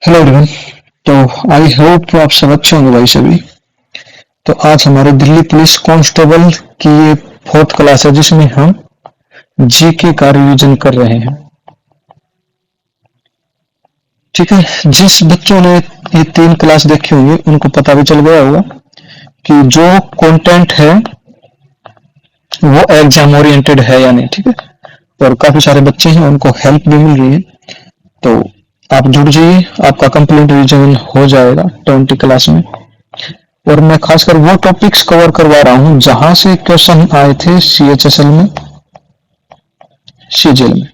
Hello everyone. तो I hope आप सब अच्छे होंगे भाई सभी। तो आज हमारे दिल्ली पुलिस कांस्टेबल की ये फोर्थ क्लास है जिसमें हम जीके का रिवीजन कर रहे हैं। ठीक है, जिस बच्चों ने ये 3 क्लास देखी होंगी उनको पता भी चल गया होगा कि जो कंटेंट है वो एग्जाम ओरिएंटेड है या नहीं। ठीक है, और काफी सारे बच्चे हैं उनको हेल्प भी मिल रही है। तो आप जुड़ जाइए, आपका कंप्लीट रिवीजन हो जाएगा 20 क्लास में। और मैं खासकर वो टॉपिक्स कवर करवा रहा हूं जहां से क्वेश्चन आए थे सीएचएसएल में, सीजीएल में।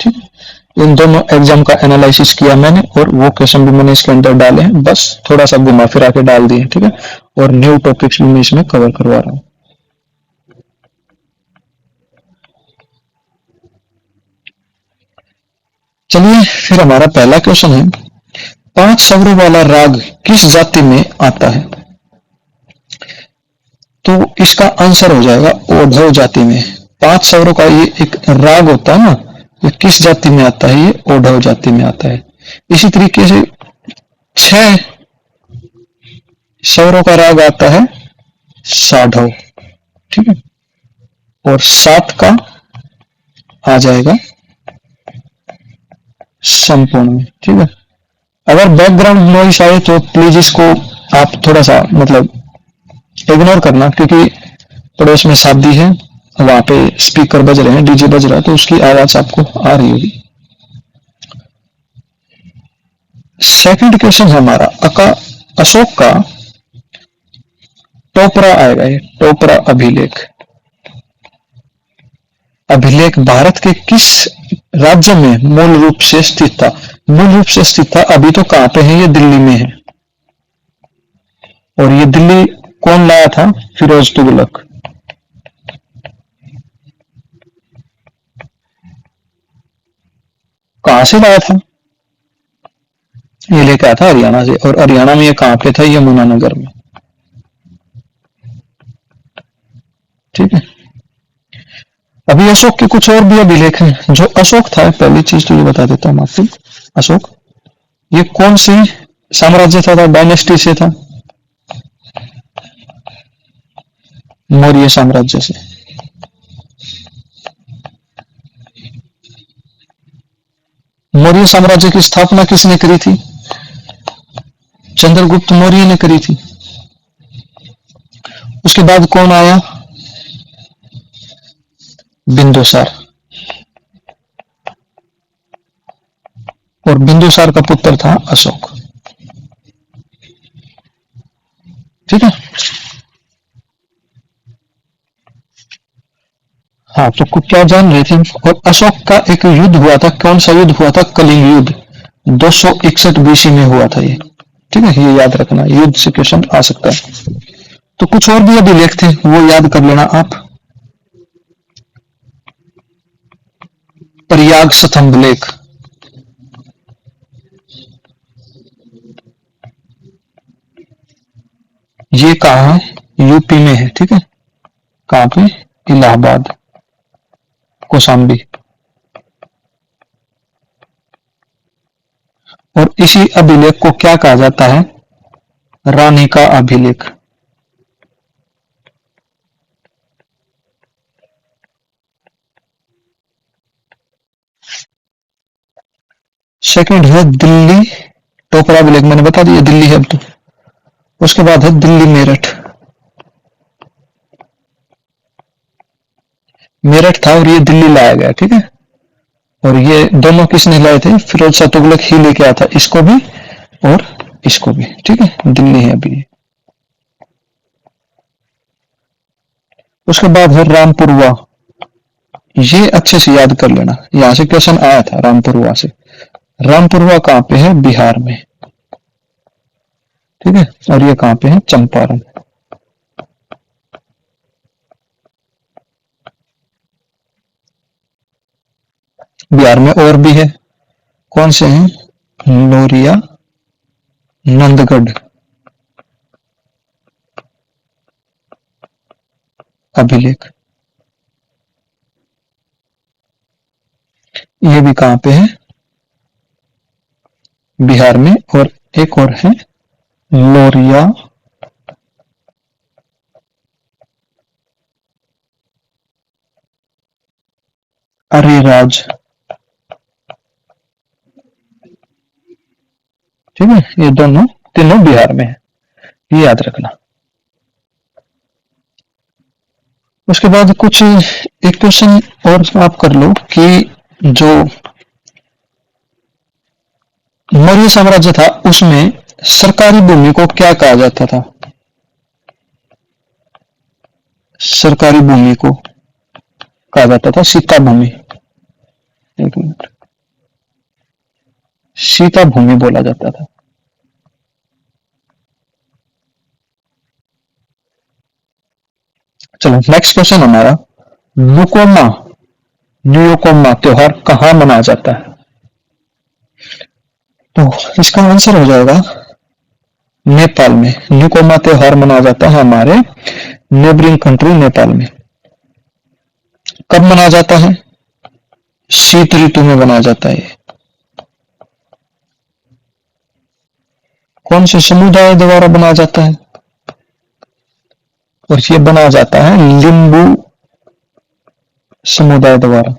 ठीक है, इन दोनों एग्जाम का एनालिसिस किया मैंने और वो क्वेश्चन भी मैंने इसके अंदर डाले हैं, बस थोड़ा सा घुमा फिरा के डाल दिए। ठीक है, और न्यू टॉपिक्स भी मैं इसमें कवर करवा रहा हूँ। चलिए फिर हमारा पहला क्वेश्चन है, 5 स्वरों वाला राग किस जाति में आता है? तो इसका आंसर हो जाएगा ओढ़व जाति में। 5 स्वरों का ये एक राग होता है ना, ये किस जाति में आता है? ये ओढ़व जाति में आता है। इसी तरीके से 6 स्वरों का राग आता है साढ़व। ठीक है, और 7 का आ जाएगा संपूर्ण में। ठीक है, अगर बैकग्राउंड नॉइस आए तो प्लीज इसको आप थोड़ा सा मतलब इग्नोर करना, क्योंकि पड़ोस में शादी है, वहां पे स्पीकर बज रहे हैं, डीजे बज रहा है, तो उसकी आवाज आपको आ रही होगी। सेकंड क्वेश्चन है हमारा, अशोक का टोपरा आएगा, ये टोपरा अभिलेख। अभिलेख भारत के किस राज्य में मूल रूप से स्थित था? मूल रूप से स्थित था, अभी तो कहां पे है? ये दिल्ली में है। और ये दिल्ली कौन लाया था? फिरोज तुगलक। कहां से लाया था? ये लेके आया था हरियाणा से, और हरियाणा में ये कहां पे था? यमुनानगर में। ठीक है, अभी अशोक के कुछ और भी अभिलेख हैं। जो अशोक था, पहली चीज तो ये बता देता हूँ आपको, अशोक ये कौन सी साम्राज्य था डायनेस्टी से था? मौर्य साम्राज्य से। मौर्य साम्राज्य की स्थापना किसने करी थी? चंद्रगुप्त मौर्य ने करी थी। उसके बाद कौन आया? बिंदुसार। और बिंदुसार का पुत्र था अशोक। ठीक है, हाँ तो कुछ क्या जान रहे थे? और अशोक का एक युद्ध हुआ था, कौन सा युद्ध हुआ था? कलिंग युद्ध, 261 बीसी में हुआ था ये। ठीक है, ये याद रखना, युद्ध से क्वेश्चन आ सकता है। तो कुछ और भी अभिलेख थे, वो याद कर लेना आप। प्रयाग स्तंभ लेख, ये कहा है? यूपी में है। ठीक है, कहां पे? इलाहाबाद, कौशाम्बी। और इसी अभिलेख को क्या कहा जाता है? रानी का अभिलेख। सेकंड है दिल्ली टोपरा अभिलेख, मैंने बता दिया दिल्ली है अब तो। उसके बाद है दिल्ली मेरठ। मेरठ था और ये दिल्ली लाया गया। ठीक है, और ये दोनों किसने लाए थे? फिरोज शाह तुगलक ही लेके आया था, इसको भी और इसको भी। ठीक है, दिल्ली है अभी। उसके बाद है रामपुरवा, ये अच्छे से याद कर लेना, यहां से क्वेश्चन आया था रामपुरवा से। रामपुरवा कहां पे है? बिहार में। ठीक है, और ये कहां पे है? चंपारण। बिहार में और भी है, कौन से हैं? लोरिया, नंदगढ़ अभिलेख। ये भी कहां पे है? बिहार में, और एक और है लोरिया अरिराज। ठीक है, ये दोनों तीनों बिहार में है, ये याद रखना। उसके बाद कुछ एक क्वेश्चन और आप कर लो कि जो मौर्य साम्राज्य था उसमें सरकारी भूमि को क्या कहा जाता था? सरकारी भूमि को कहा जाता था सीता भूमि। एक मिनट, सीता भूमि बोला जाता था। चलो नेक्स्ट क्वेश्चन हमारा, नुकोमा न्यूकोमा त्योहार कहां मनाया जाता है? तो इसका आंसर हो जाएगा नेपाल में। न्यूकोमा त्योहार मनाया जाता है हमारे नेबरिंग कंट्री नेपाल में। कब मनाया जाता है? शीत ऋतु में मनाया जाता है। कौन से समुदाय द्वारा बनाया जाता है? और ये बनाया जाता है लिंबू समुदाय द्वारा।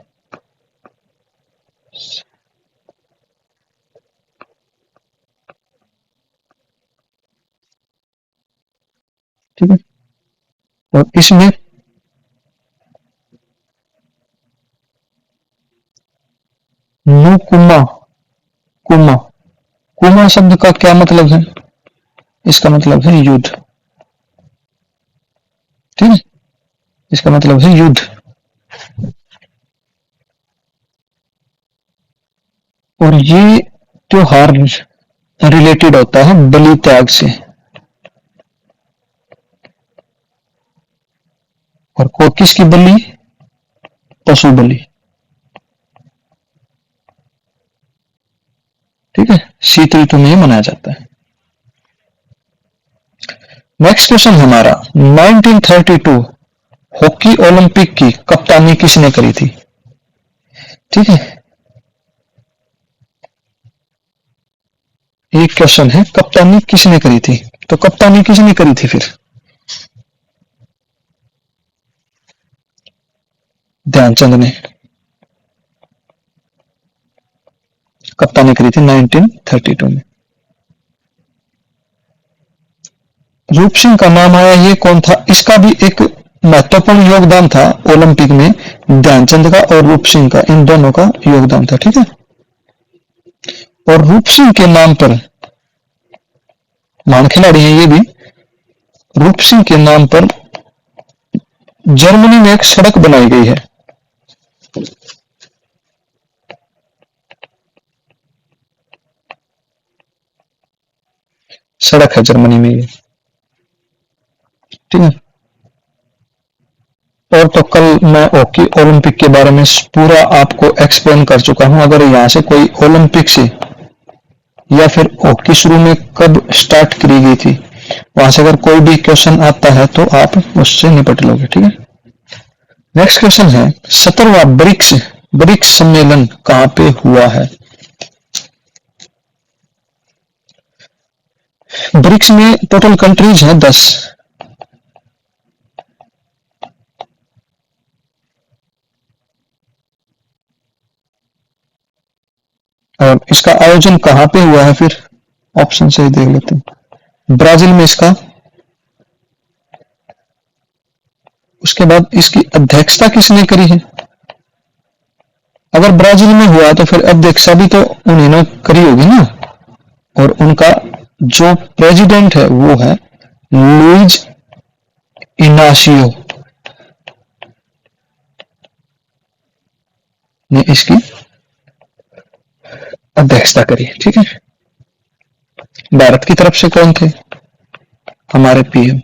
ठीक है, और इसमें नुकुमा कुमा कुमा शब्द का क्या मतलब है? इसका मतलब है युद्ध। ठीक है, इसका मतलब है युद्ध। और ये त्योहार रिलेटेड होता है बलि त्याग से। और को किसकी बलि? पशु बलि। ठीक है, शीत ऋतु में मनाया जाता है। नेक्स्ट क्वेश्चन हमारा, 1932 हॉकी ओलंपिक की कप्तानी किसने करी थी? ठीक है, एक क्वेश्चन है कप्तानी किसने करी थी, तो कप्तानी किसने करी थी फिर? ध्यानचंद ने कप्तानी करी थी 1932 में। रूप सिंह का नाम आया, ये कौन था? इसका भी एक महत्वपूर्ण योगदान था ओलंपिक में, ध्यानचंद का और रूप सिंह का, इन दोनों का योगदान था। ठीक है, और रूप सिंह के नाम पर, महान खिलाड़ी हैं ये भी, रूप सिंह के नाम पर जर्मनी में एक सड़क बनाई गई है। सड़क है जर्मनी में ये। ठीक है, और तो कल मैं हॉकी ओलंपिक के बारे में पूरा आपको एक्सप्लेन कर चुका हूं। अगर यहां से कोई ओलंपिक से या फिर हॉकी शुरू में कब स्टार्ट करी गई थी, वहां से अगर कोई भी क्वेश्चन आता है तो आप उससे निपट लोगे। ठीक है, नेक्स्ट क्वेश्चन है, 17वां ब्रिक्स ब्रिक्स सम्मेलन कहां पे हुआ है? ब्रिक्स में टोटल कंट्रीज हैं 10। और इसका आयोजन कहां पे हुआ है फिर? ऑप्शन से ही देख लेते हैं। ब्राजील में इसका, उसके बाद इसकी अध्यक्षता किसने करी है? अगर ब्राजील में हुआ तो फिर अध्यक्षता भी तो उन्होंने करी होगी ना। और उनका जो प्रेसिडेंट है वो है लुइज इनाशियो ने इसकी अध्यक्षता करी। ठीक है, भारत की तरफ से कौन थे? हमारे पीएम।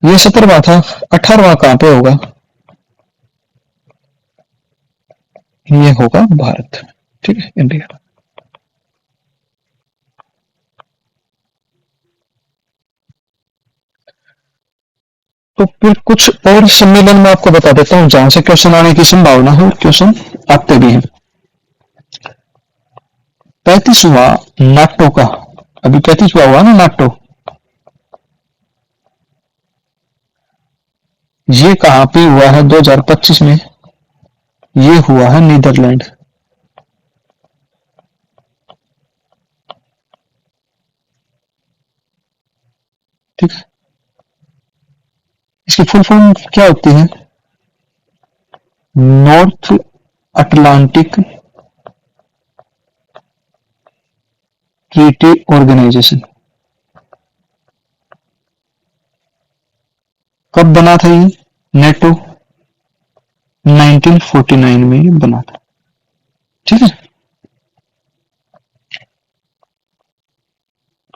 ये 17वां था। 18वां कहां पे होगा? ये होगा भारत। ठीक है, इंडिया। तो फिर कुछ और सम्मेलन में आपको बता देता हूं जहां से क्वेश्चन आने की संभावना हो, क्वेश्चन आते भी हैं। 35वां नाटो का, अभी 35वां हुआ ना नाटो, ये कहां पे हुआ है 2025 में? ये हुआ है नीदरलैंड। ठीक है, इसकी फुल फॉर्म क्या होती है? North Atlantic Treaty Organisation. कब बना था ये नेटो? 1949 में ये बना था। ठीक है,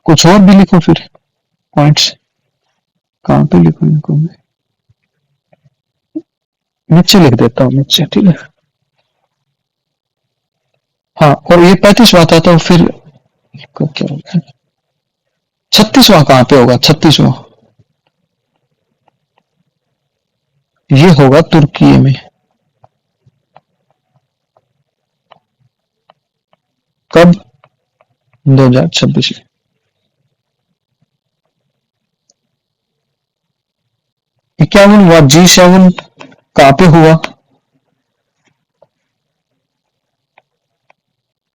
कुछ और भी लिखो फिर पॉइंट्स। कहां पे लिखो इनको मैं? नीचे लिख देता हूं, नीचे। ठीक है, हाँ, और ये 35वां था तो फिर क्या होगा? 36वां कहां पे होगा? 36वां ये होगा तुर्की में। कब? 2026 में। इक्यावन हुआ G7 कहां पे हुआ?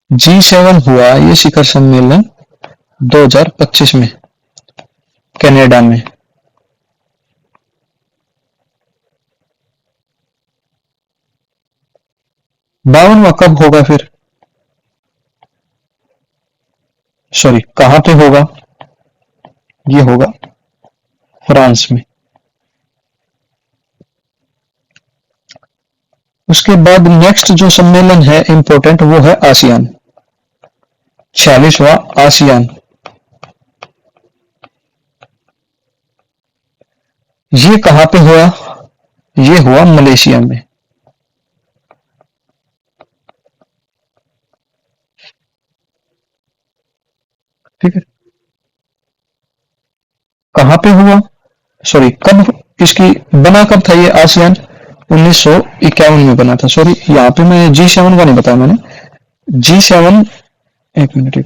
G7 हुआ ये शिखर सम्मेलन 2025 में कनाडा में। 52वां कब होगा फिर? सॉरी, कहां पे होगा? ये होगा फ्रांस में। उसके बाद नेक्स्ट जो सम्मेलन है इंपॉर्टेंट, वो है आसियान। 46वां आसियान। ये कहां पे हुआ? ये हुआ मलेशिया में। ठीक है, कहां पे हुआ? सॉरी, कब इसकी बना कब था ये आसियान? 1951 में बना था। सॉरी, यहाँ पे मैं G7 का नहीं बताया मैंने। G7, एक मिनट,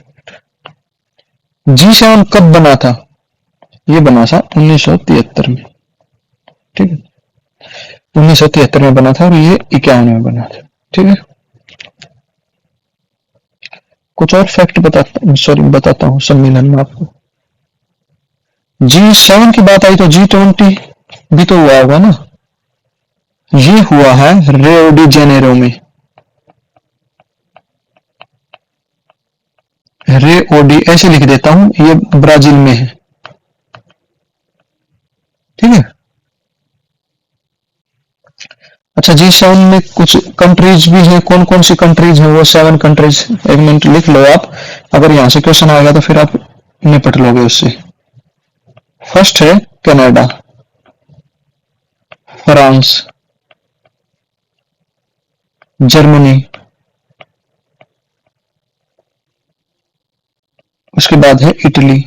G7 कब बना था? ये बना था 1973 में। ठीक है, 1973 में बना था और ये 51 में बना था। ठीक है, कुछ और फैक्ट बताता हूँ सम्मेलन में आपको। G7 की बात आई तो G20 भी तो हुआ होगा ना? ये हुआ है रियो डी जेनेरो में। रियो डी ऐसे लिख देता हूं, ये ब्राजील में है। ठीक है, अच्छा, G7 में कुछ कंट्रीज भी हैं। कौन कौन सी कंट्रीज हैं? वो 7 कंट्रीज, एक मिनट लिख लो आप। अगर यहां से क्वेश्चन आएगा तो फिर आप निपट लोगे उससे। फर्स्ट है कनाडा, फ्रांस, जर्मनी, उसके बाद है Italy,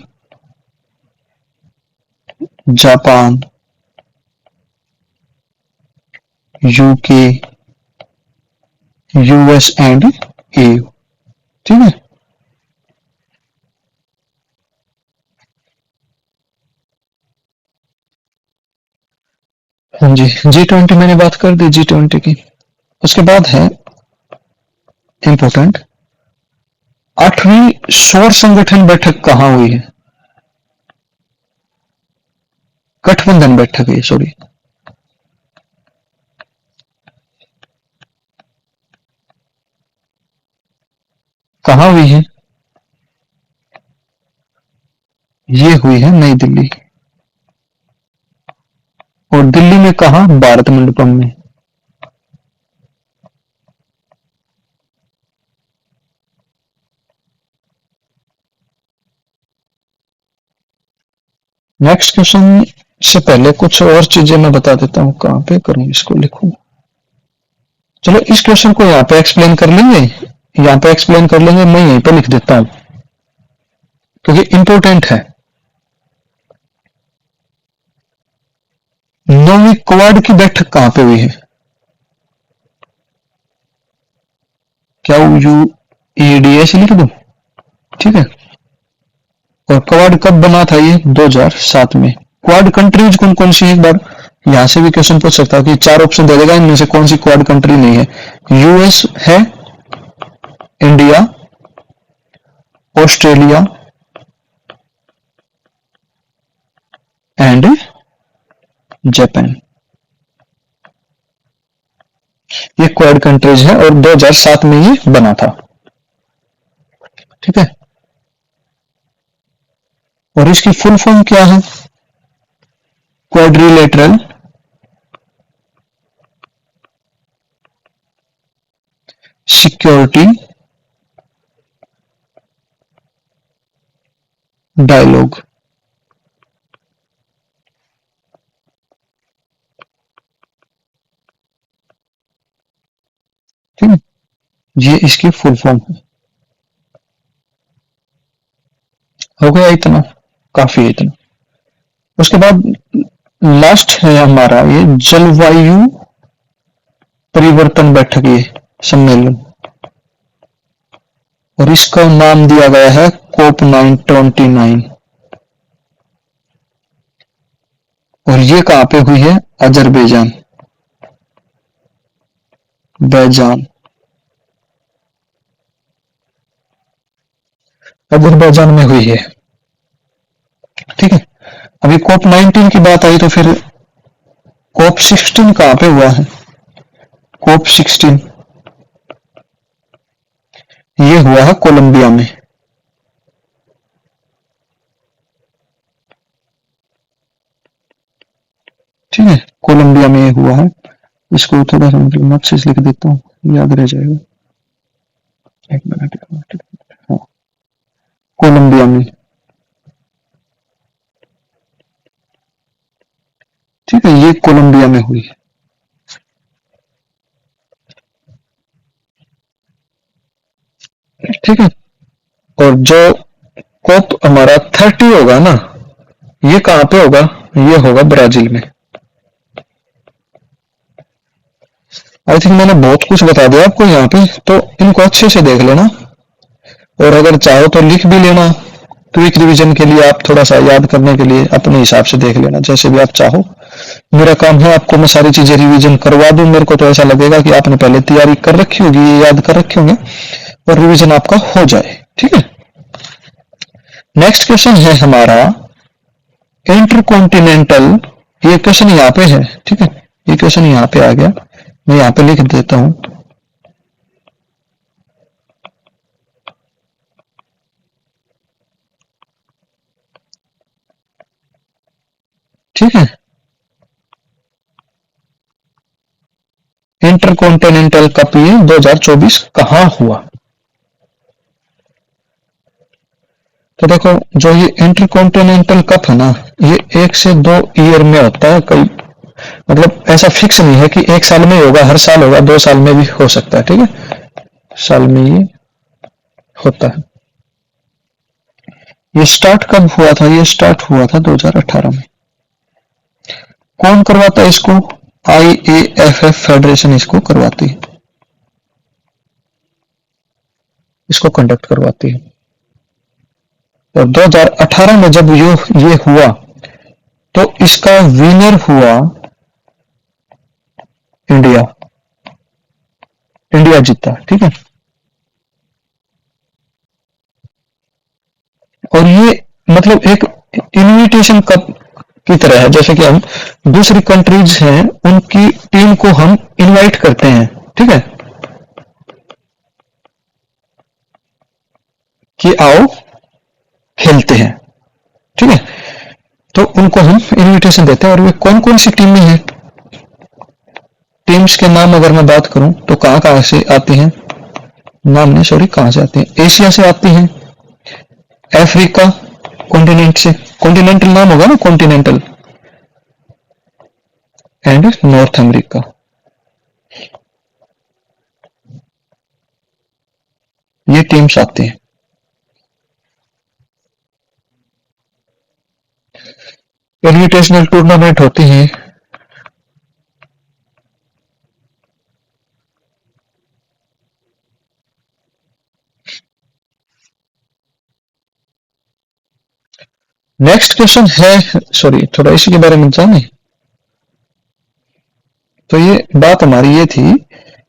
Japan, UK, US and EU। ठीक है, हाँ जी, G20 मैंने बात कर दी G20 की। उसके बाद है इंपॉर्टेंट, 8वीं सौर संगठन बैठक कहां हुई है? गठबंधन बैठक है, सॉरी। कहां हुई है? ये हुई है नई दिल्ली। और दिल्ली में कहा? भारत मंडपम में। नेक्स्ट क्वेश्चन से पहले कुछ और चीजें मैं बता देता हूं। कहां पे करूं इसको, लिखूं? चलो इस क्वेश्चन को यहाँ पे एक्सप्लेन कर लेंगे, यहाँ पे एक्सप्लेन कर लेंगे। मैं यहीं पे लिख देता हूं क्योंकि इंपॉर्टेंट है। 9वीं क्वाड की बैठक कहां पे हुई है? क्या यू EAD ऐसे लिख दूं? ठीक है। और क्वाड कब बना था? ये 2007 में। क्वाड कंट्रीज कौन कौन सी है? एक बार यहां से भी क्वेश्चन पूछ सकता है कि चार ऑप्शन दे देगा, इनमें से कौन सी क्वाड कंट्री नहीं है। यूएस है, इंडिया, ऑस्ट्रेलिया एंड जापान। ये क्वाड कंट्रीज है और 2007 में ये बना था। ठीक है। और इसकी फुल फॉर्म क्या है? Quadrilateral security dialogue. ठीक है, ये इसकी फुल फॉर्म है। हो गया इतना, काफी है इतना। उसके बाद लास्ट है हमारा ये जलवायु परिवर्तन बैठक, ये सम्मेलन, और इसका नाम दिया गया है कोप 929। और ये कहां पे हुई है? अजरबैजान, बैजान, अजरबैजान में हुई है। ठीक है। अभी कोप 19 की बात आई तो फिर कोप 16 कहां पे हुआ है? कोप 16 ये हुआ है कोलंबिया में। ठीक है, कोलंबिया में ये हुआ है। इसको थोड़ा सा मतलब नोट से लिख देता हूँ, याद रह जाएगा। एक मिनट, एक मिनट, हाँ, कोलंबिया में। ठीक है, ये कोलंबिया में हुई है। ठीक है। और जो कोप हमारा 30 होगा ना, ये कहां पे होगा? ये होगा ब्राजील में। आई थिंक मैंने बहुत कुछ बता दिया आपको यहाँ पे, तो इनको अच्छे से देख लेना। और अगर चाहो तो लिख भी लेना, क्विक रिवीजन के लिए आप थोड़ा सा याद करने के लिए अपने हिसाब से देख लेना, जैसे भी आप चाहो। मेरा काम है आपको मैं सारी चीजें रिवीजन करवा दूं। मेरे को तो ऐसा लगेगा कि आपने पहले तैयारी कर रखी होगी, ये याद कर रखे होंगे, और रिवीजन आपका हो जाए। ठीक है। नेक्स्ट क्वेश्चन है हमारा इंटरकॉन्टिनेंटल। ये क्वेश्चन यहाँ पे है। ठीक है, ये क्वेश्चन यहाँ पे आ गया, मैं यहाँ पे लिख देता हूं। ठीक है, इंटरकॉन्टिनेंटल कप ये 2024 कहां हुआ? तो देखो, जो ये इंटरकॉन्टिनेंटल कप है ना, ये 1 से 2 ईयर में होता है। कई मतलब ऐसा फिक्स नहीं है कि 1 साल में ही होगा, हर साल होगा, 2 साल में भी हो सकता है। ठीक है, साल में ये होता है। ये स्टार्ट कब हुआ था? ये स्टार्ट हुआ था 2018 में। कौन करवाता है इसको? IAFF फेडरेशन इसको करवाती है, इसको कंडक्ट करवाती है। और 2018 में जब ये हुआ तो इसका विनर हुआ इंडिया। इंडिया जीता। ठीक है। और ये मतलब एक इनविटेशन कप की तरह है, जैसे कि हम दूसरी कंट्रीज हैं उनकी टीम को हम इनवाइट करते हैं। ठीक है, कि आओ खेलते हैं। ठीक है, तो उनको हम इनविटेशन देते हैं। और वे कौन कौन सी टीमें हैं? टीम्स के नाम अगर मैं बात करूं तो कहां कहां से आती हैं? नाम नहीं, सॉरी, कहां से आती हैं? एशिया से आती हैं, अफ्रीका कॉन्टिनेंट से, कॉन्टिनेंटल नाम होगा ना, कॉन्टिनेंटल, एंड नॉर्थ अमेरिका। ये टीम्स आती हैं। इन्विटेशनल टूर्नामेंट होती हैं नेक्स्ट क्वेश्चन है, सॉरी थोड़ा इसी के बारे में जाने। तो ये बात हमारी ये थी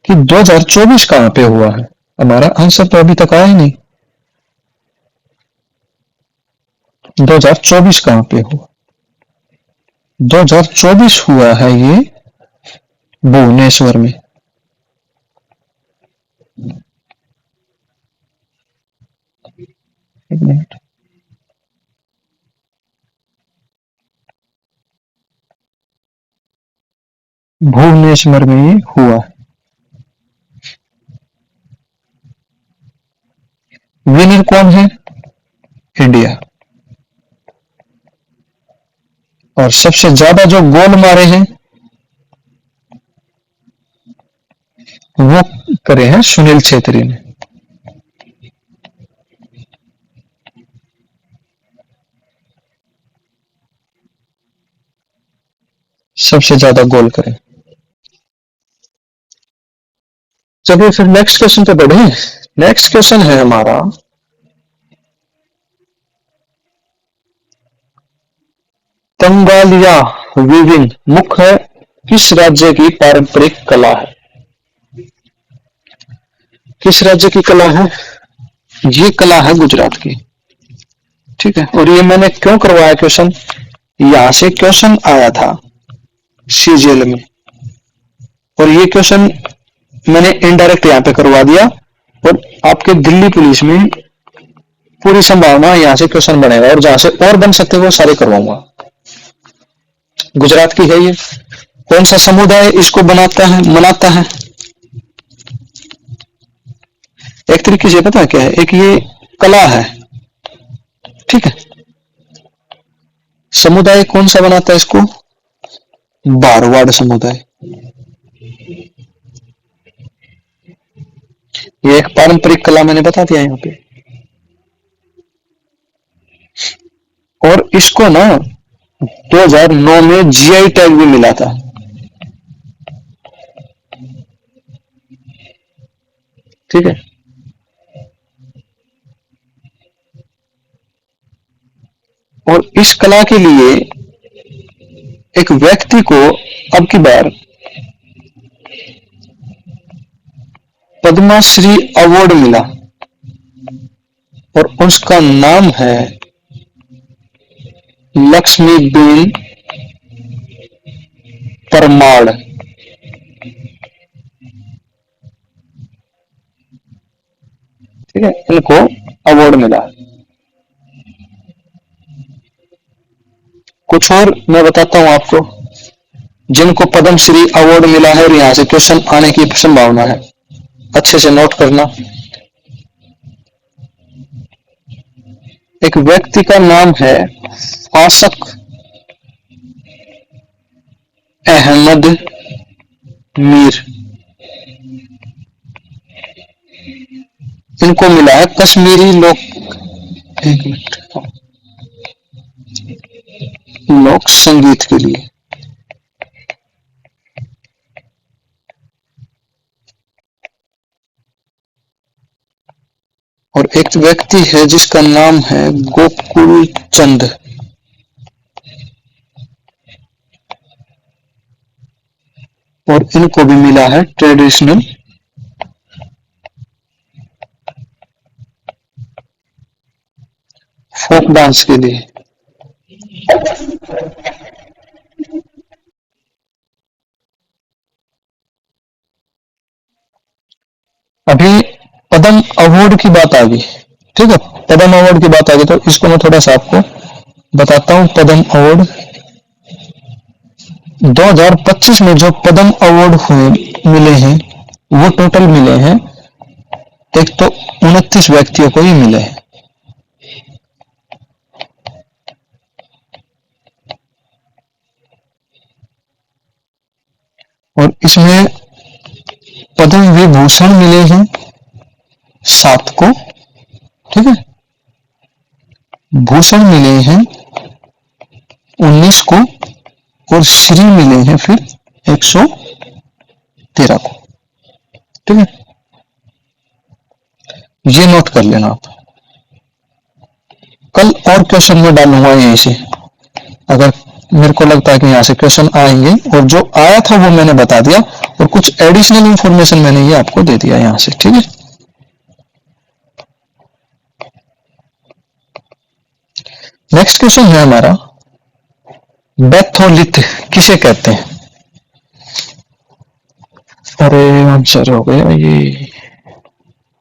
कि 2024 कहां पे हुआ है, हमारा आंसर तो अभी तक आया ही नहीं। 2024 कहां पे हुआ? 2024 हुआ है ये भुवनेश्वर में। एक मिनट, भुवनेश्वर में ये हुआ। विनर कौन है? इंडिया। और सबसे ज्यादा जो गोल मारे हैं वो करे हैं सुनील छेत्री ने। सबसे ज्यादा गोल करे। चलिए फिर नेक्स्ट क्वेश्चन पे बढ़े। नेक्स्ट क्वेश्चन है हमारा, तंगालिया वीविंग मुख्य किस राज्य की पारंपरिक कला है? किस राज्य की कला है? ये कला है गुजरात की। ठीक है, और ये मैंने क्यों करवाया क्वेश्चन, यहां से क्वेश्चन आया था सीजीएल में, और ये क्वेश्चन मैंने इनडायरेक्ट यहां पे करवा दिया, और आपके दिल्ली पुलिस में पूरी संभावना यहां से क्वेश्चन बनेगा, और जहां से और बन सकते वो सारे करवाऊंगा। गुजरात की है ये। कौन सा समुदाय इसको मनाता है? एक तरीके से पता है क्या है, एक ये कला है, ठीक है। समुदाय कौन सा बनाता है इसको? बारवाड़ समुदाय। ये एक पारंपरिक कला मैंने बता दिया यहाँ पे। और इसको ना 2009 में जीआई टैग भी मिला था। ठीक है, और इस कला के लिए एक व्यक्ति को अब की बार पद्मश्री अवार्ड मिला, और उसका नाम है लक्ष्मीबेन परमार। ठीक है, इनको अवार्ड मिला। कुछ और मैं बताता हूं आपको जिनको पद्मश्री अवार्ड मिला है, और यहां से क्वेश्चन आने की संभावना है, अच्छे से नोट करना। एक व्यक्ति का नाम है फासक अहमद मीर। इनको मिला है कश्मीरी लोक संगीत के लिए। और एक व्यक्ति है जिसका नाम है गोकुल चंद। और इनको भी मिला है ट्रेडिशनल फोक डांस के लिए। अभी पद्म अवार्ड की बात आ गई, ठीक है, पद्म अवार्ड की बात आ गई, तो इसको मैं थोड़ा सा आपको बताता हूं। पद्म अवार्ड 2025 में जो पद्म अवार्ड हुए मिले हैं वो टोटल मिले हैं, एक तो 29 व्यक्तियों को ही मिले हैं। और इसमें पद्म विभूषण मिले हैं 7 को, ठीक है, भूषण मिले हैं 19 को, और श्री मिले हैं फिर 113 को। ठीक है, ये नोट कर लेना आप। कल और क्वेश्चन में डालूंगा यहीं से, अगर मेरे को लगता है कि यहाँ से क्वेश्चन आएंगे, और जो आया था वो मैंने बता दिया, और कुछ एडिशनल इंफॉर्मेशन मैंने ये आपको दे दिया यहाँ से, ठीक है। नेक्स्ट क्वेश्चन है हमारा, बैथोलिथ किसे कहते हैं? अरे आंसर हो गया ये,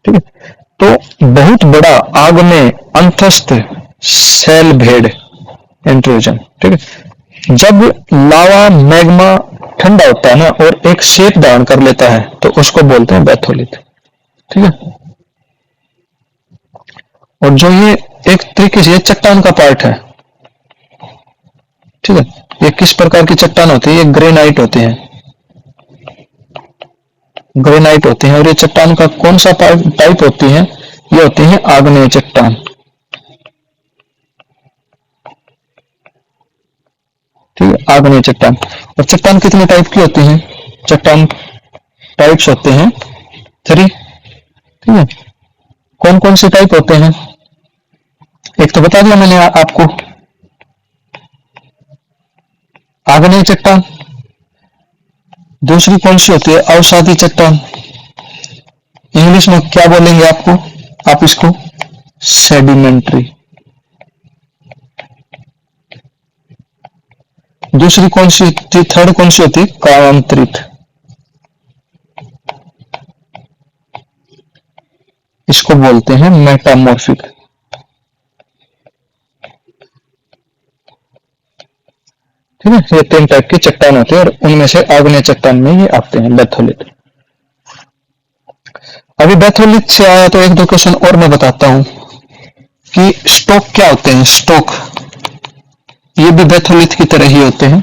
ठीक है। तो बहुत बड़ा आग में अंतस्थ सेल भेड़ इंट्रूजन, ठीक है। जब लावा मैग्मा ठंडा होता है ना और एक शेप धारण कर लेता है तो उसको बोलते हैं बैथोलिथ, ठीक है। और जो ये एक तरीके से चट्टान का पार्ट है, ठीक है। ये किस प्रकार की चट्टान होती है? ये ग्रेनाइट होते हैं, ग्रेनाइट होते हैं। और ये चट्टान का कौन सा टाइप होती है? ये होती है आग्नेय चट्टान, ठीक है, आग्नेय चट्टान। और चट्टान कितने टाइप की होती हैं? चट्टान टाइप्स होते हैं 3, ठीक है। कौन कौन से टाइप होते हैं? एक तो बता दिया मैंने आपको, आग्नेय चट्टान। दूसरी कौन सी होती है? अवसादी चट्टान। इंग्लिश में क्या बोलेंगे आप इसको? सेडिमेंट्री। दूसरी कौन सी होती? थर्ड कौन सी होती? कायांतरित। इसको बोलते हैं मेटामॉर्फिक, ठीक है। ये 3 टाइप की चट्टान होती है और उनमें से आग्नेय चट्टान में ये आते हैं बैथोलिथ। अभी बैथोलिथ से आया तो एक दो क्वेश्चन और मैं बताता हूं कि स्टोक क्या होते हैं। स्टोक ये भी बैथोलिथ की तरह ही होते हैं।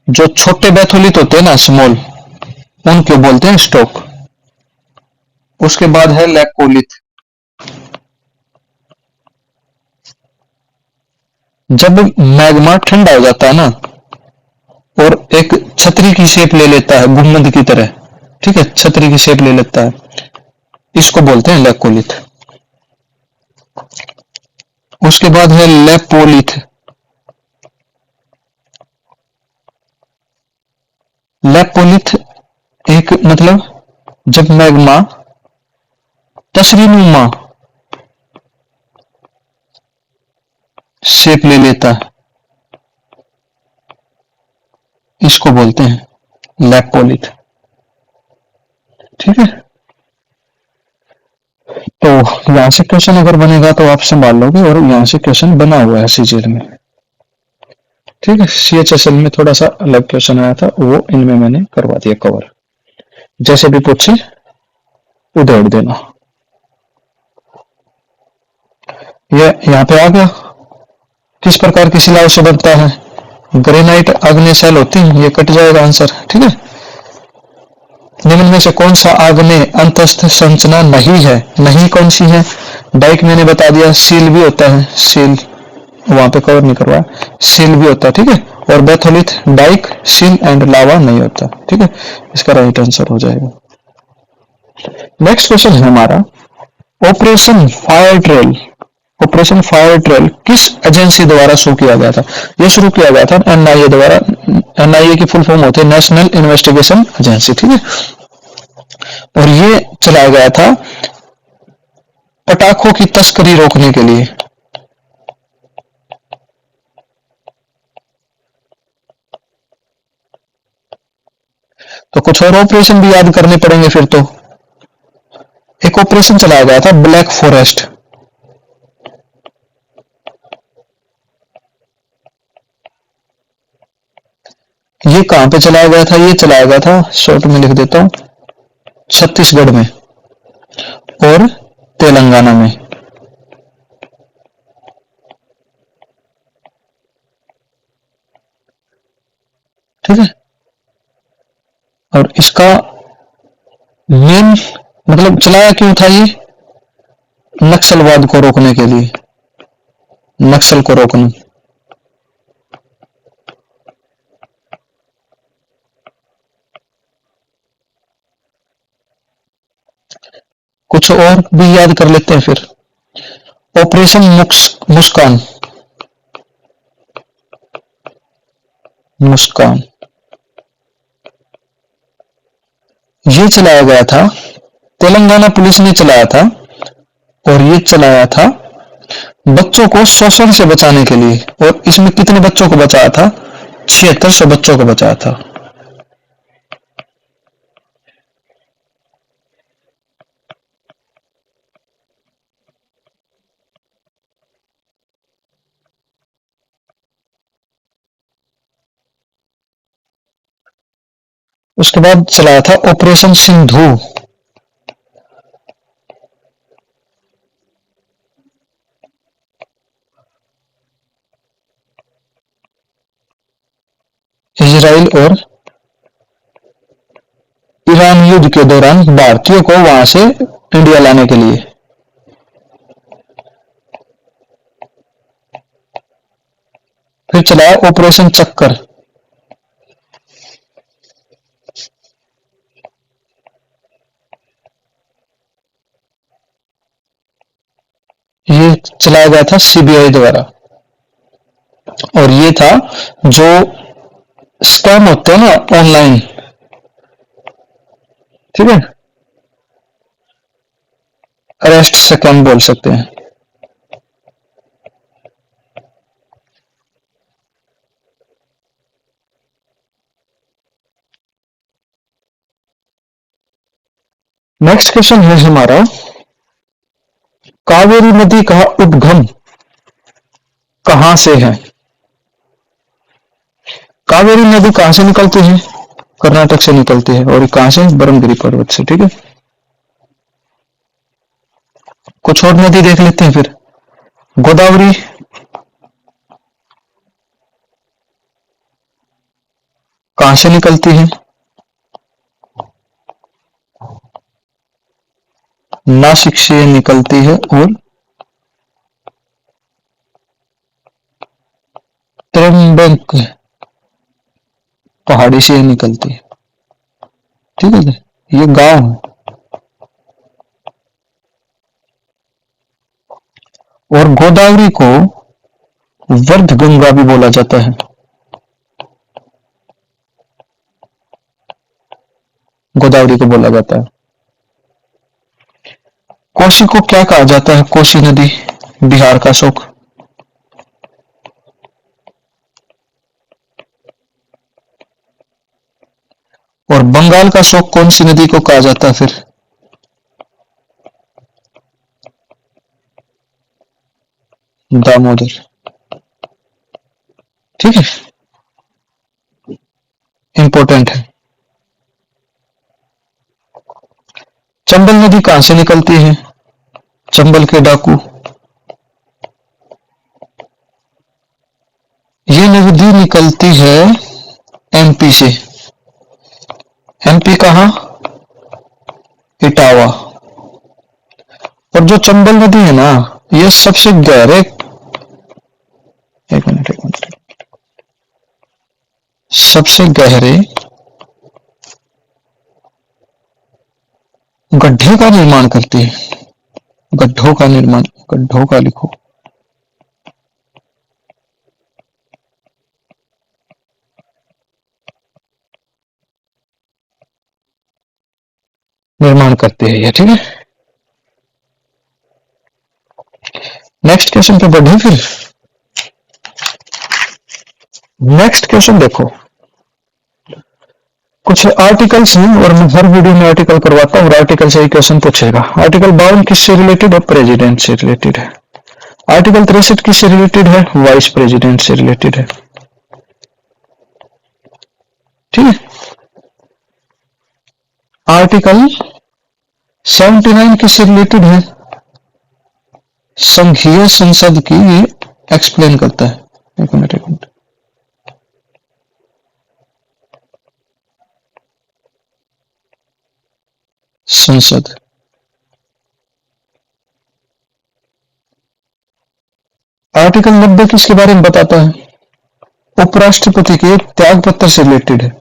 जो छोटे बैथोलिथ होते हैं ना, स्मॉल, उनको बोलते हैं स्टोक। उसके बाद है लैकोलिथ। जब मैग्मा ठंडा हो जाता है ना और एक छतरी की शेप ले लेता है, गुम्बद की तरह, ठीक है, छतरी की शेप ले लेता है, इसको बोलते हैं लैकोलिथ। उसके बाद है लेपोलिथ। लेपोलिथ एक मतलब जब मैग्मा तसरीनुमा शेप ले लेता है, इसको बोलते हैं लेपोलिथ, ठीक है। तो यहां से क्वेश्चन अगर बनेगा तो आप संभाल लोगे, और यहां से क्वेश्चन बना हुआ है सीजीएल में, ठीक है। सीएचएसएल में थोड़ा सा अलग क्वेश्चन आया था, वो इनमें मैंने करवा दिया कवर। जैसे भी पूछे उधेड़ देना। ये यहाँ पे आ गया। किस प्रकार की शिलाओं से बनता है? ग्रेनाइट आग्नेय शैल होती है, ये कट जाएगा आंसर, ठीक है। निम्न में से कौन सा आग्नेय अंतस्थ संरचना नहीं है? नहीं कौन सी है? डाइक मैंने बता दिया, सील भी होता है, सील वहां पे कवर नहीं करवाया, सील भी होता है, ठीक है। और बैथोलिथ डाइक, सील एंड लावा नहीं होता, ठीक है। इसका राइट आंसर हो जाएगा। नेक्स्ट क्वेश्चन है हमारा, operation fire trail. Operation fire trail किस एजेंसी द्वारा शुरू किया गया था? यह शुरू किया गया था एनआईए द्वारा। एनआईए की फुल फॉर्म होती है नेशनल इन्वेस्टिगेशन एजेंसी, ठीक है। और ये चलाया गया था पटाखों की तस्करी रोकने के लिए। तो कुछ और ऑपरेशन भी याद करने पड़ेंगे फिर तो। एक ऑपरेशन चलाया गया था ब्लैक फॉरेस्ट। ये कहां पे चलाया गया था? ये चलाया गया था, शॉर्ट में लिख देता हूं, छत्तीसगढ़ में और तेलंगाना में, ठीक है। और इसका मेन मतलब चलाया क्यों था ये? नक्सलवाद को रोकने के लिए, नक्सल को रोकने। कुछ और भी याद कर लेते हैं फिर। ऑपरेशन मुस्कान, मुस्कान ये चलाया गया था, तेलंगाना पुलिस ने चलाया था, और ये चलाया था बच्चों को शोषण से बचाने के लिए। और इसमें कितने बच्चों को बचाया था? 7600 बच्चों को बचाया था। उसके बाद चलाया था ऑपरेशन सिंधु। इजराइल और ईरान युद्ध के दौरान भारतीयों को वहां से इंडिया लाने के लिए। फिर चलाया ऑपरेशन चक्कर। ये चलाया गया था सीबीआई द्वारा। और ये था जो स्कैम होते हैं ना ऑनलाइन, ठीक है, अरेस्ट स्कैम बोल सकते हैं। नेक्स्ट क्वेश्चन है हमारा, कावेरी नदी का उद्गम कहां से है? कावेरी नदी कहां से निकलती है? कर्नाटक से निकलती है। और ये कहां से? ब्रह्मगिरी पर्वत से, ठीक है। कुछ और नदी देख लेते हैं फिर। गोदावरी कहां से निकलती है? नासिक से निकलती है। और त्र्यंबक पहाड़ी से निकलती है, ठीक है। ये गांव है। और गोदावरी को वर्ध गंगा भी बोला जाता है। गोदावरी को बोला जाता है। कोसी को क्या कहा जाता है? कोसी नदी बिहार का शोक। और बंगाल का शोक कौन सी नदी को कहा जाता है फिर? दामोदर, ठीक है, इंपॉर्टेंट है। चंबल नदी कहां से निकलती है? चंबल के डाकू। ये नदी निकलती है एमपी से। एमपी कहां? इटावा। और जो चंबल नदी है ना, ये सबसे गहरे, एक मिनट, सबसे गहरे गड्ढे का निर्माण करती है। गड्ढों का निर्माण, गड्ढों का लिखो। निर्माण करती है ये, ठीक है। नेक्स्ट क्वेश्चन पे बढ़े फिर। नेक्स्ट क्वेश्चन देखो, कुछ आर्टिकल्स हैं और मैं हर वीडियो में आर्टिकल करवाता हूँ और आर्टिकल से ही क्वेश्चन पूछेगा। आर्टिकल 52 किससे रिलेटेड? और प्रेसिडेंट से रिलेटेड है। आर्टिकल 63 किससे रिलेटेड है? वाइस प्रेसिडेंट से रिलेटेड है, ठीक है। आर्टिकल 79 किससे रिलेटेड है? संघीय संसद की, ये एक्सप्लेन करता है। एक मिनट, संसद। आर्टिकल 90 किसके बारे में बताता है? उपराष्ट्रपति के त्याग पत्र से रिलेटेड है।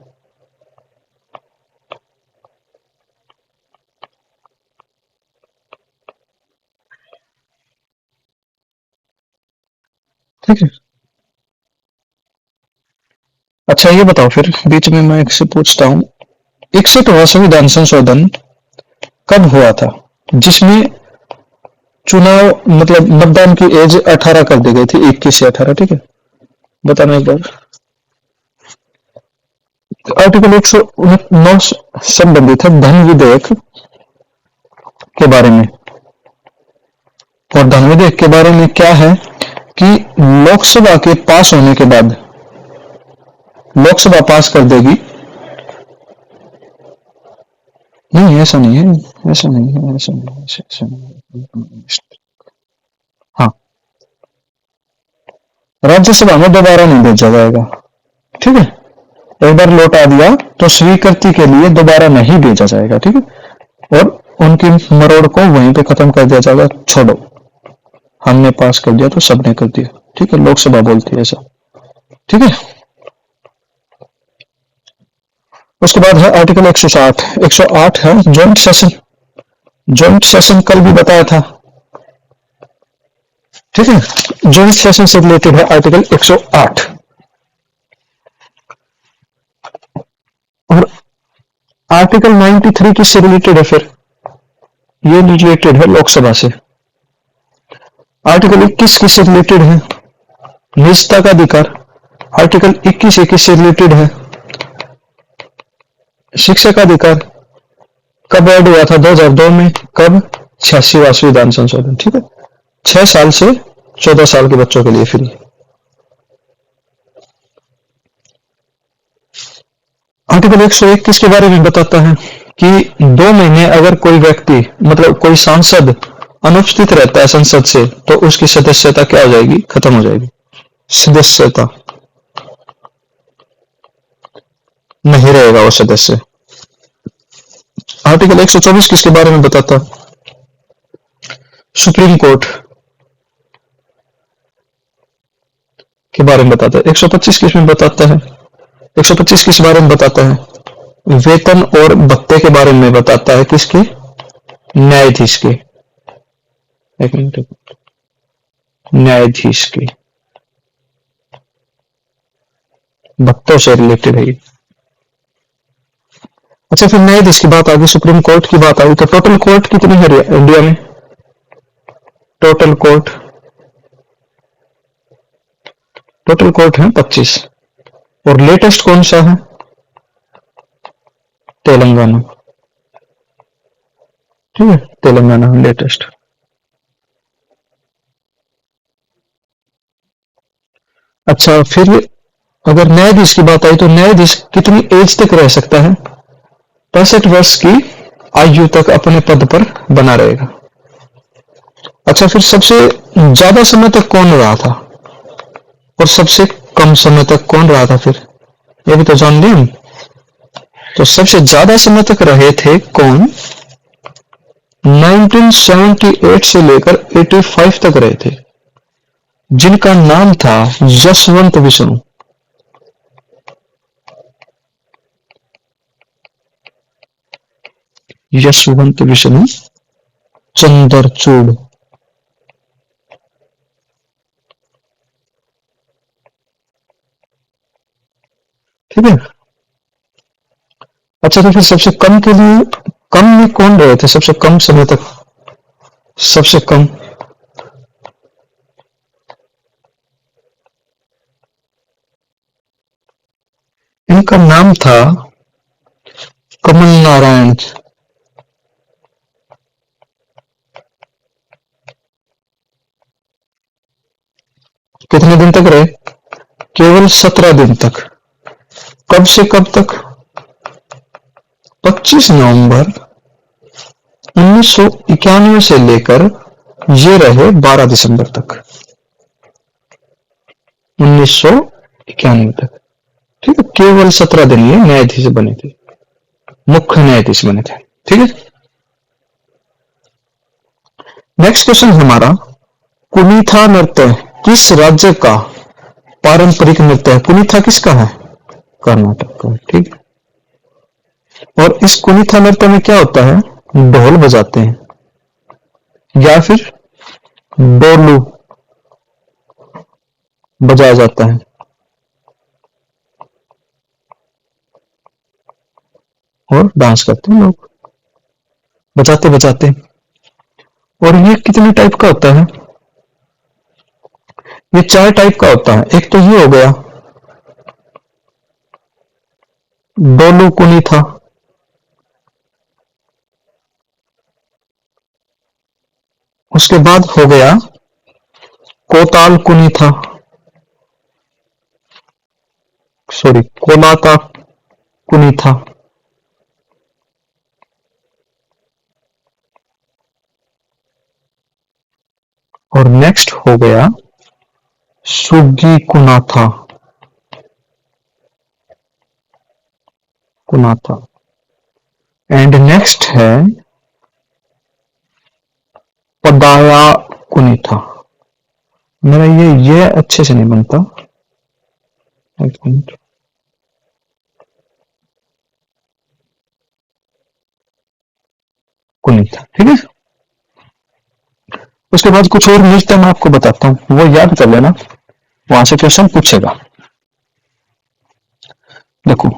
ठीक है। अच्छा ये बताओ फिर, बीच में मैं एक से पूछता हूँ, 61वां संविधान संशोधन कब हुआ था, जिसमें चुनाव मतलब मतदान की एज 18 कर दी गई थी, 21 से 18, ठीक है। बताना एक बार। आर्टिकल 109 संबंधित है धन विधेयक के बारे में। और धन विधेयक के बारे में क्या है कि लोकसभा के पास होने के बाद, लोकसभा पास कर देगी, नहीं ऐसा नहीं है, ऐसा नहीं है, ऐसा नहीं है, ऐसा नहीं है। हाँ, राज्यसभा में दोबारा नहीं भेजा जाएगा, ठीक है। एक बार लौटा दिया तो स्वीकृति के लिए दोबारा नहीं भेजा जाएगा, ठीक है। और उनकी मरोड़ को वहीं पे खत्म कर दिया जाएगा, छोड़ो, हमने पास कर दिया तो सबने कर दिया, ठीक है। लोकसभा बोलती है ऐसा, ठीक है। उसके बाद है आर्टिकल 160। 108 है जॉइंट सेशन। जॉइंट सेशन कल भी बताया था, ठीक है। जॉइंट सेशन से रिलेटेड है आर्टिकल 108। और आर्टिकल 93 किससे रिलेटेड है फिर, ये रिलेटेड है लोकसभा से। आर्टिकल 21 किससे रिलेटेड है, निजता का अधिकार। आर्टिकल 21 से रिलेटेड है शिक्षा का अधिकार। कब ऐड हुआ था, 2002 में। कब, 86वां संविधान संशोधन, ठीक है। 6 साल से 14 साल के बच्चों के लिए फ्री। आर्टिकल 121 के बारे में बताता है कि 2 महीने अगर कोई व्यक्ति मतलब कोई सांसद अनुपस्थित रहता है संसद से, तो उसकी सदस्यता क्या हो जाएगी, खत्म हो जाएगी, सदस्यता नहीं रहेगा वो सदस्य। आर्टिकल 124 किसके बारे में बताता, सुप्रीम कोर्ट के बारे में बताता है। 125 किस में बताता है, 125 किस बारे में बताता है, वेतन और भत्ते के बारे में बताता है, किसके, न्यायाधीश के। एक मिनट, न्यायाधीश के भत्तों से रिलेटेड है। अच्छा फिर न्यायाधीश की बात आ गई, सुप्रीम कोर्ट की बात आ गई, तो टोटल कोर्ट कितनी है इंडिया में, टोटल कोर्ट, टोटल कोर्ट है 25। और लेटेस्ट कौन सा है, तेलंगाना, ठीक है, तेलंगाना लेटेस्ट। अच्छा फिर अगर न्यायाधीश की बात आई तो न्यायाधीश कितनी एज तक रह सकता है, 65 वर्ष की आयु तक अपने पद पर बना रहेगा। अच्छा फिर सबसे ज्यादा समय तक कौन रहा था और सबसे कम समय तक कौन रहा था, फिर ये भी तो जान लें हम। तो सबसे ज्यादा समय तक रहे थे कौन, 1978 से लेकर 85 तक रहे थे, जिनका नाम था यशवंत विष्णु। यशवंत विष्णु चंद्रचूड़, ठीक है। अच्छा तो फिर सबसे कम के लिए, कम में कौन रहे थे सबसे कम समय तक, सबसे कम, इनका नाम था कमल नारायण। कितने दिन तक रहे, केवल 17 दिन तक। कब से कब तक, 25 नवंबर 1991 से लेकर ये रहे 12 दिसंबर तक, 1991 तक, ठीक है। केवल 17 दिन ये न्यायाधीश बने थे, मुख्य न्यायाधीश बने थे, ठीक है। नेक्स्ट क्वेश्चन हमारा, कुनीथा नृत्य किस राज्य का पारंपरिक नृत्य है, कुनीथा किसका है, कर्नाटक का, ठीक है। और इस कुनीथा नृत्य में क्या होता है, ढोल बजाते हैं या फिर डोलू, बजाया जाता है और डांस करते हैं लोग बजाते बजाते। और ये कितने टाइप का होता है? ये 4 टाइप का होता है। एक तो ये हो गया डोलू कुनी था, उसके बाद हो गया कोताल कुनी था, सॉरी कोलाता कुनी था, और नेक्स्ट हो गया सुगी कुना था, कुना था। एंड नेक्स्ट है पदाया कुनी था। मेरा ये अच्छे से नहीं बनता, एक मिनट। कुनी था, ठीक है। उसके बाद कुछ और नृत्य मैं आपको बताता हूं, वो याद कर लेना, वहां से क्वेश्चन पूछेगा। देखो,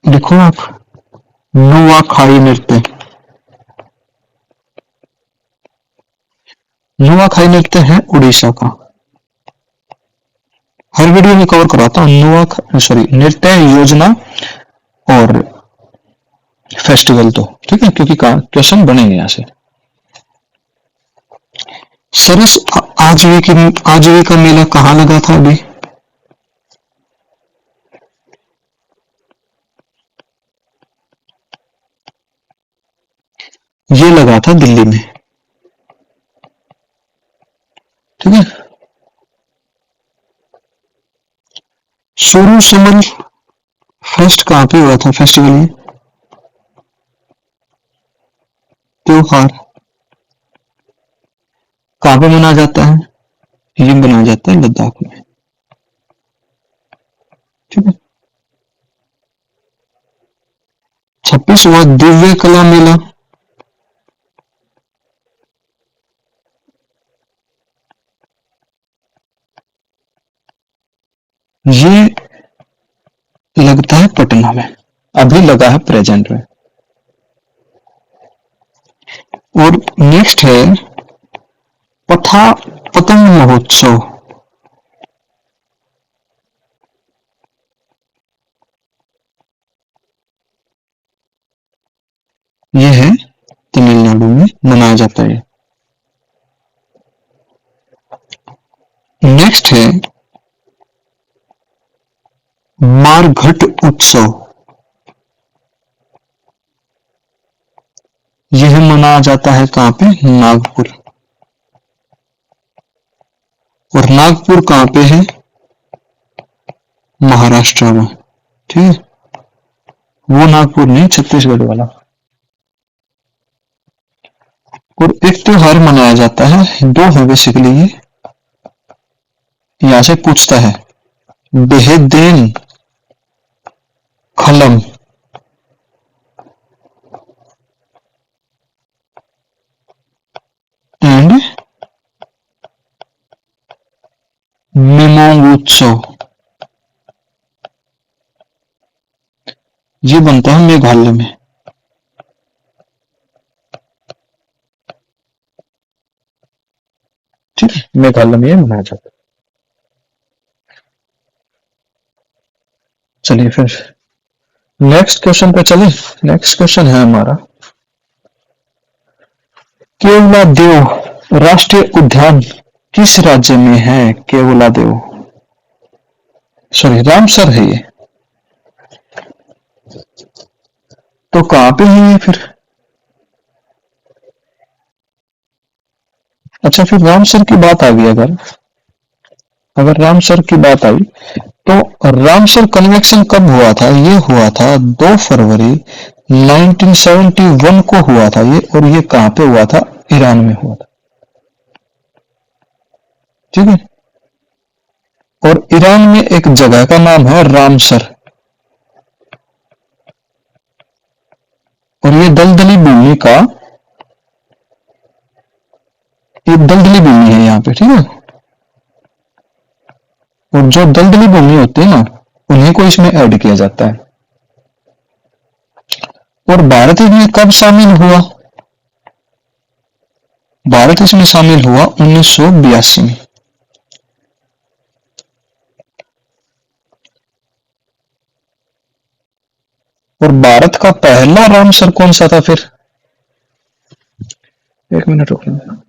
लिखो आप नुआखाई नृत्य। नुआखाई नृत्य है उड़ीसा का। हर वीडियो में कवर कराता हूँ नुआ सॉरी नृत्य योजना और फेस्टिवल, तो ठीक है, क्योंकि क्वेश्चन बनेंगे यहां से। सरस आजीविका मेला कहाँ लगा था अभी? ये लगा था दिल्ली में, ठीक है। शुरू समर फेस्ट कहाँ पे हुआ था? फेस्टिवल में, त्योहार कहाँ पे मनाया जाता है? ये मनाया जाता है लद्दाख में, ठीक है। 26वां दिव्य कला मेला, ये लगता है पटना में, अभी लगा है प्रेजेंट में। और नेक्स्ट है पथा पतंग महोत्सव, ये है तमिलनाडु में मनाया जाता है। नेक्स्ट है मारघट उत्सव, यह मनाया जाता है कहां पे? नागपुर। और नागपुर कहां पे है? महाराष्ट्र में, ठीक है। वो नागपुर नहीं, छत्तीसगढ़ वाला। और एक त्योहार मनाया जाता है, दो है बेसिकली ये, यहां से पूछता है बेहेदेन खलम एंड मेमोंग उत्सव, ये बनता है मेघालय में, ठीक है। मेघालय में ये मनाया जाता है। चलिए फिर नेक्स्ट क्वेश्चन पे चले। नेक्स्ट क्वेश्चन है हमारा केवला देव राष्ट्रीय उद्यान किस राज्य में है? केवला देव, सॉरी रामसर है ये, तो कहां पे है ये फिर? अच्छा, फिर रामसर की बात आ गई, अगर अगर रामसर की बात आई तो रामसर कन्वेक्शन कब हुआ था? ये हुआ था 2 फरवरी 1971 को हुआ था ये, और ये कहां पे हुआ था? ईरान में हुआ था, ठीक है। और ईरान में एक जगह का नाम है रामसर, और ये दलदली भूमि का, ये दलदली भूमि है यहाँ पे, ठीक है। और जो दलदली भूमि होती है ना, उन्हीं को इसमें ऐड किया जाता है। और भारत इसमें कब शामिल हुआ? भारत इसमें शामिल हुआ 1982 में। और भारत का पहला रामसर कौन सा था फिर? एक मिनट रुकना।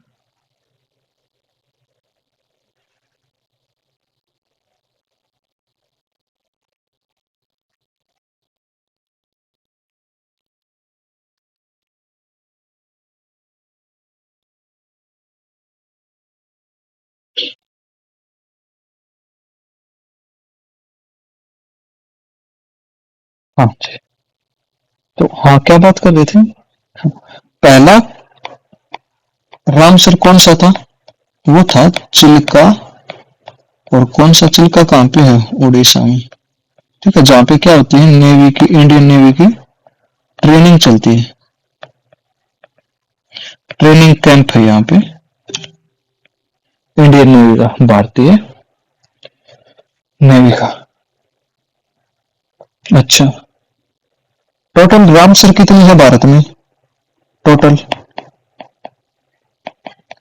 हाँ जी। तो हाँ, क्या बात कर रहे थे? पहला रामसर कौन सा था? वो था चिल्का। और कौन सा चिल्का कहाँ पे है? उड़ीसा में। ठीक है, जहाँ पे क्या होती है, नेवी की, इंडियन नेवी की ट्रेनिंग चलती है। ट्रेनिंग कैंप है यहाँ पे इंडियन नेवी का, भारतीय नेवी का। अच्छा, टोटल रामसर कितनी है भारत में? टोटल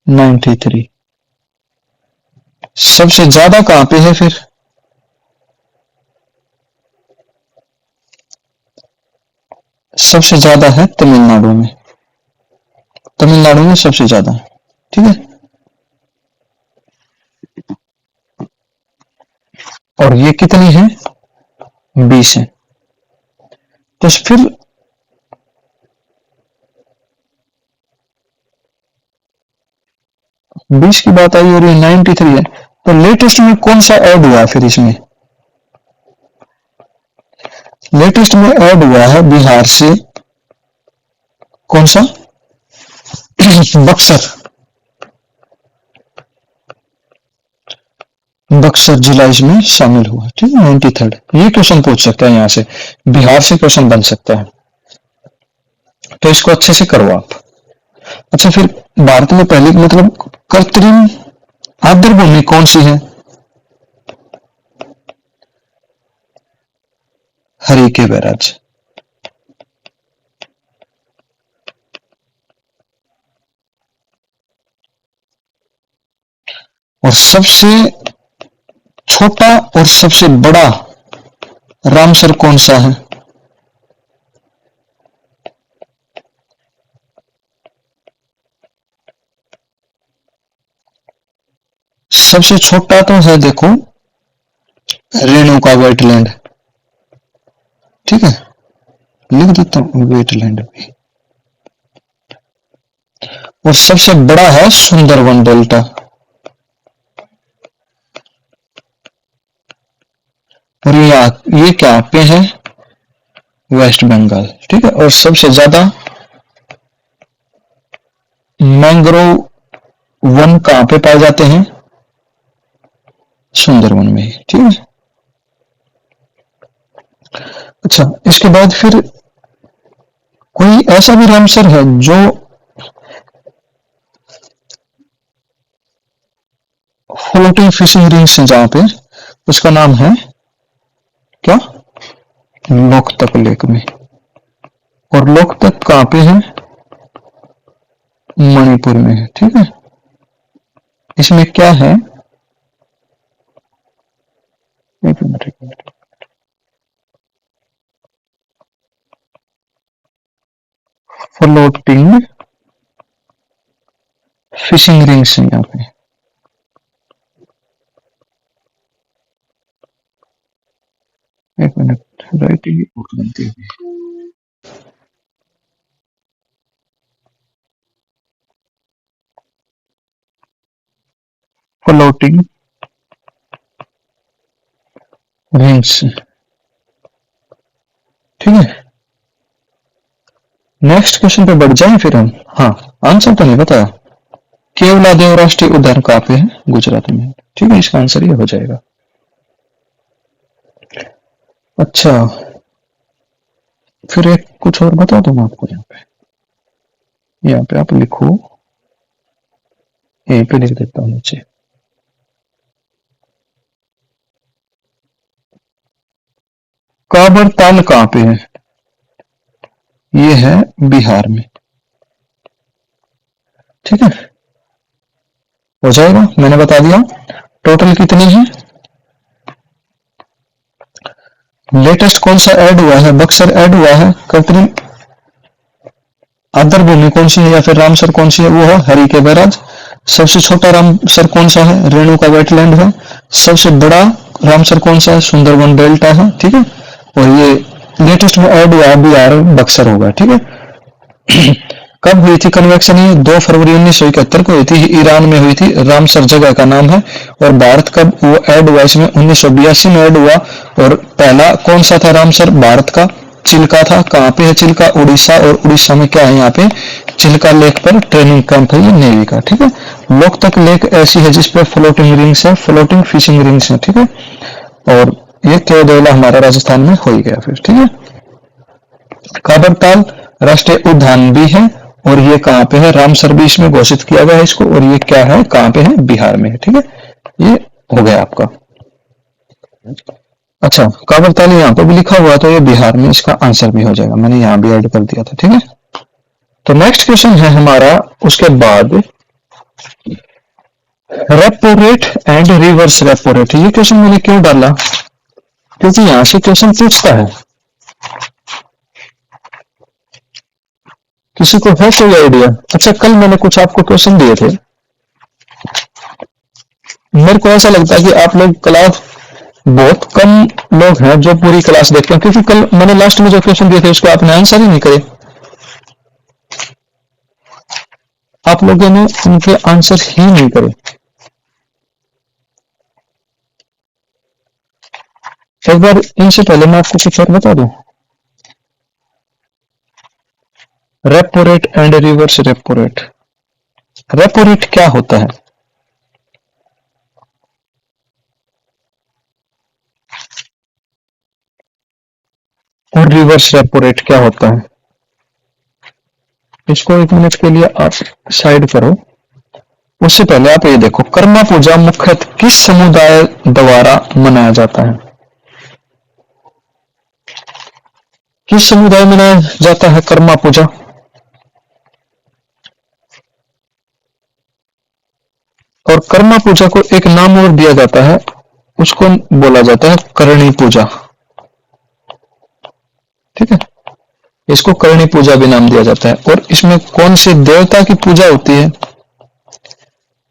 93। सबसे ज्यादा कहाँ पे है फिर? सबसे ज्यादा है तमिलनाडु में। तमिलनाडु में सबसे ज्यादा है। ठीक है। और ये कितनी है? 20 है। तो फिर 20 की बात आई और ये 93 है। तो लेटेस्ट में कौन सा ऐड हुआ है फिर इसमें? लेटेस्ट में ऐड हुआ है बिहार से। कौन सा? बक्सर। बक्सर जिला इसमें शामिल हुआ। ठीक है, 93rd। ये क्वेश्चन पूछ सकता है यहाँ से, बिहार से क्वेश्चन बन सकता है। तो इसको अच्छे से करो आप। अच्छा, फिर भारत में पहली मतलब कृत्रिम आर्द्र भूमि कौन सी है? हरिके बैराज। और सबसे छोटा और सबसे बड़ा रामसर कौन सा है? सबसे छोटा तो है, देखो, रेणुका वेटलैंड। ठीक है, लिख देता हूं वेटलैंड भी। और सबसे बड़ा है सुंदरवन डेल्टा। और ये क्या पे है? वेस्ट बंगाल। ठीक है। और सबसे ज्यादा मैंग्रोव वन कहां पे पाए जाते हैं? सुंदरवन में ही। ठीक है। अच्छा, इसके बाद फिर कोई ऐसा भी रामसर है जो फ्लोटिंग फिशिंग रिंग्स है जहां पे, उसका नाम है क्या? लोकतक लेक में। और लोकतक कहां पे है? मणिपुर में है। ठीक है। इसमें क्या है? एक मिनट, एक मिनट। फ्लोटिंग फिशिंग रिंग्स है यहाँ पे। एक मिनट, राइटिंग बनती है। Floating rings. ठीक है। नेक्स्ट क्वेश्चन पे बढ़ जाएं फिर हम। हाँ, आंसर तो नहीं बताया। केवलादेव राष्ट्रीय उद्यान कहाँ पे है? गुजरात में। ठीक है, इसका आंसर ये हो जाएगा। अच्छा, फिर एक कुछ और बता दूं मैं आपको। यहाँ पे आप लिखो, यहीं पे लिख देता हूँ नीचे। काबर ताल कहाँ पे है? ये है बिहार में। ठीक है, हो जाएगा, मैंने बता दिया। टोटल कितनी है? लेटेस्ट कौन सा ऐड हुआ है? बक्सर ऐड हुआ है। कृत्रिम आदर भूमि कौन सी है या फिर रामसर कौन सी है? वो है हरि के बैराज। सबसे छोटा रामसर कौन सा है? रेणुका वेटलैंड है। सबसे बड़ा रामसर कौन सा है? सुंदरवन डेल्टा है। ठीक है, और ये लेटेस्ट में ऐड हुआ है बिहार बक्सर होगा। ठीक है। कब हुई थी कन्वेक्शन? ये 2 फरवरी 1971 को हुई थी, ईरान में हुई थी। रामसर जगह का नाम है। और भारत कब वो ऐड हुआ? इसमें 1982 में ऐड हुआ। और पहला कौन सा था रामसर भारत का? चिल्का था। कहाँ पे है चिल्का? उड़ीसा। और उड़ीसा में क्या है? यहाँ पे चिल्का लेक पर ट्रेनिंग कैंप है ये नेवी का। ठीक है, लोकतक लेक ऐसी है जिसपे फ्लोटिंग रिंग्स है, फ्लोटिंग फिशिंग रिंग्स है। ठीक है, और ये केवदिया हमारा राजस्थान में हो ही गया फिर। ठीक है, काबरताल राष्ट्रीय उद्यान भी है। और ये कहाँ पे है? रामसर भी इसमें घोषित किया गया है इसको। और ये क्या है? कहाँ पे है? बिहार में है। ठीक है, ये हो गया आपका। अच्छा, काबरताल यहाँ पे भी लिखा हुआ तो ये बिहार में इसका आंसर भी हो जाएगा, मैंने यहाँ भी ऐड कर दिया था। ठीक है, तो नेक्स्ट क्वेश्चन है हमारा उसके बाद repo rate and reverse repo rate. ये क्वेश्चन मैंने क्यों डाला? क्योंकि यहां से क्वेश्चन पूछता है। किसी को है कोई आइडिया? अच्छा, कल मैंने कुछ आपको क्वेश्चन दिए थे, मेरे को ऐसा लगता है कि आप लोग क्लास बहुत कम लोग हैं जो पूरी क्लास देखते हैं, क्योंकि कल मैंने लास्ट में जो क्वेश्चन दिए थे उसको आपने आंसर ही नहीं करे। आप लोगों ने उनके आंसर ही नहीं करे। एक बार इनसे पहले मैं आपको कुछ और बता दूं, repo rate and reverse repo rate. Repo rate क्या होता है और रिवर्स रेपो रेट क्या होता है? इसको 1 मिनट के लिए आप साइड करो। उससे पहले आप ये देखो, कर्मा पूजा मुख्यतः किस समुदाय द्वारा मनाया जाता है? किस समुदाय में मनाया जाता है कर्मा पूजा? और कर्मा पूजा को एक नाम और दिया जाता है, उसको बोला जाता है करणी पूजा। ठीक है, इसको करणी पूजा भी नाम दिया जाता है। और इसमें कौन से देवता की पूजा होती है?